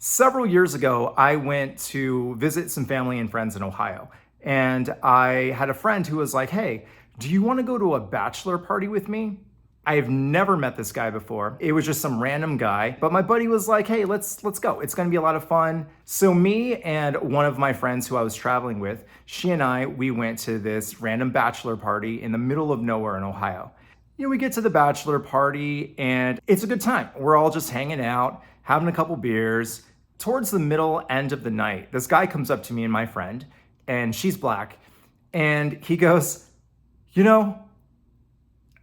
Several years ago, I went to visit some family and friends in Ohio. And I had a friend who was like, "Hey, do you want to go to a bachelor party with me?" I have never met this guy before. It was just some random guy, but my buddy was like, "Hey, let's go. It's going to be a lot of fun." So me and one of my friends who I was traveling with, she and we went to this random bachelor party in the middle of nowhere in Ohio. We get to the bachelor party and it's a good time. We're all just hanging out, having a couple beers. Towards the middle end of the night, this guy comes up to me and my friend, and she's black, and he goes, "You know,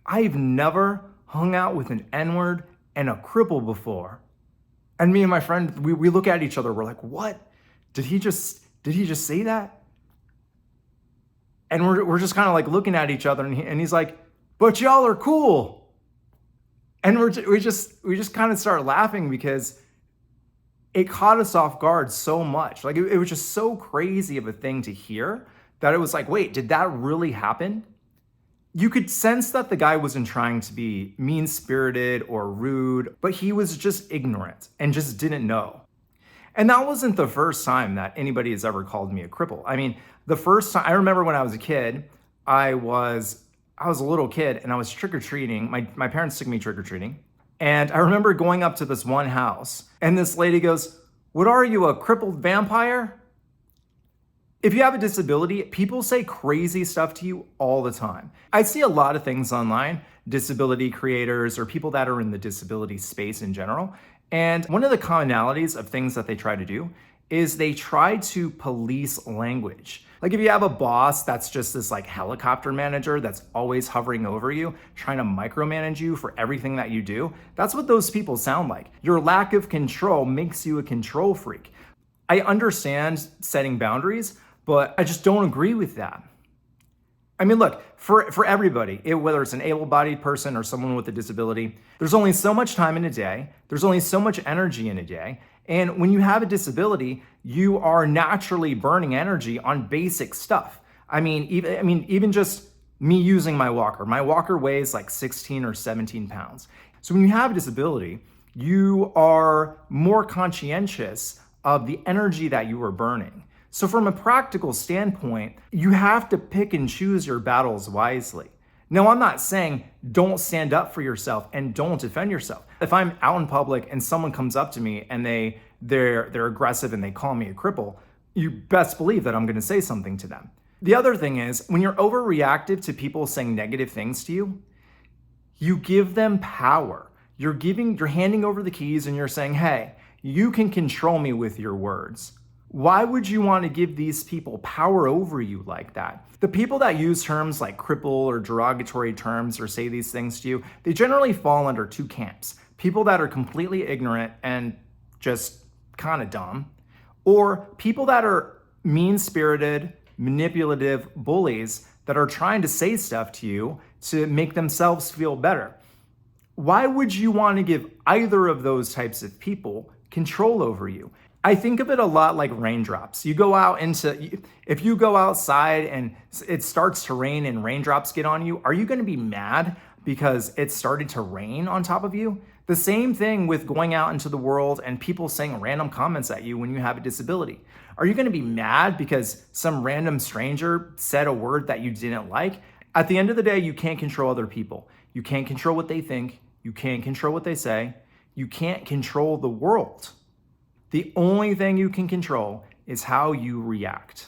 I've never hung out with an N-word and a cripple before." And me and my friend, we look at each other, we're like, "What? Did he just say that?" And we're just kind of like looking at each other, and he's like, "But y'all are cool." And we just kind of start laughing because it caught us off guard so much. Like it was just so crazy of a thing to hear that it was like, wait, did that really happen? You could sense that the guy wasn't trying to be mean-spirited or rude, but he was just ignorant and just didn't know. And that wasn't the first time that anybody has ever called me a cripple. I mean, the first time I remember when I was a kid, I was a little kid and I was trick-or-treating. My parents took me trick-or-treating. And I remember going up to this one house, and this lady goes, "What are you, a crippled vampire?" If you have a disability, people say crazy stuff to you all the time. I see a lot of things online, disability creators or people that are in the disability space in general. And one of the commonalities of things that they try to do is they try to police language. Like if you have a boss that's just this like helicopter manager that's always hovering over you, trying to micromanage you for everything that you do, that's what those people sound like. Your lack of control makes you a control freak. I understand setting boundaries, but I just don't agree with that. I mean, look, for everybody, whether it's an able-bodied person or someone with a disability, there's only so much time in a day. There's only so much energy in a day. And when you have a disability, you are naturally burning energy on basic stuff. Even just me using my walker. My walker weighs like 16 or 17 pounds. So when you have a disability, you are more conscientious of the energy that you are burning. So from a practical standpoint, you have to pick and choose your battles wisely. Now, I'm not saying don't stand up for yourself and don't defend yourself. If I'm out in public and someone comes up to me and they're aggressive and they call me a cripple, you best believe that I'm going to say something to them. The other thing is when you're overreactive to people saying negative things to you, you give them power. You're handing over the keys and you're saying, "Hey, you can control me with your words." Why would you want to give these people power over you like that? The people that use terms like cripple or derogatory terms or say these things to you, they generally fall under two camps. People that are completely ignorant and just kind of dumb, or people that are mean-spirited, manipulative bullies that are trying to say stuff to you to make themselves feel better. Why would you want to give either of those types of people control over you? I think of it a lot like raindrops. If you go outside and it starts to rain and raindrops get on you, are you going to be mad because it started to rain on top of you? The same thing with going out into the world and people saying random comments at you when you have a disability. Are you going to be mad because some random stranger said a word that you didn't like? At the end of the day, you can't control other people. You can't control what they think. You can't control what they say. You can't control the world. The only thing you can control is how you react.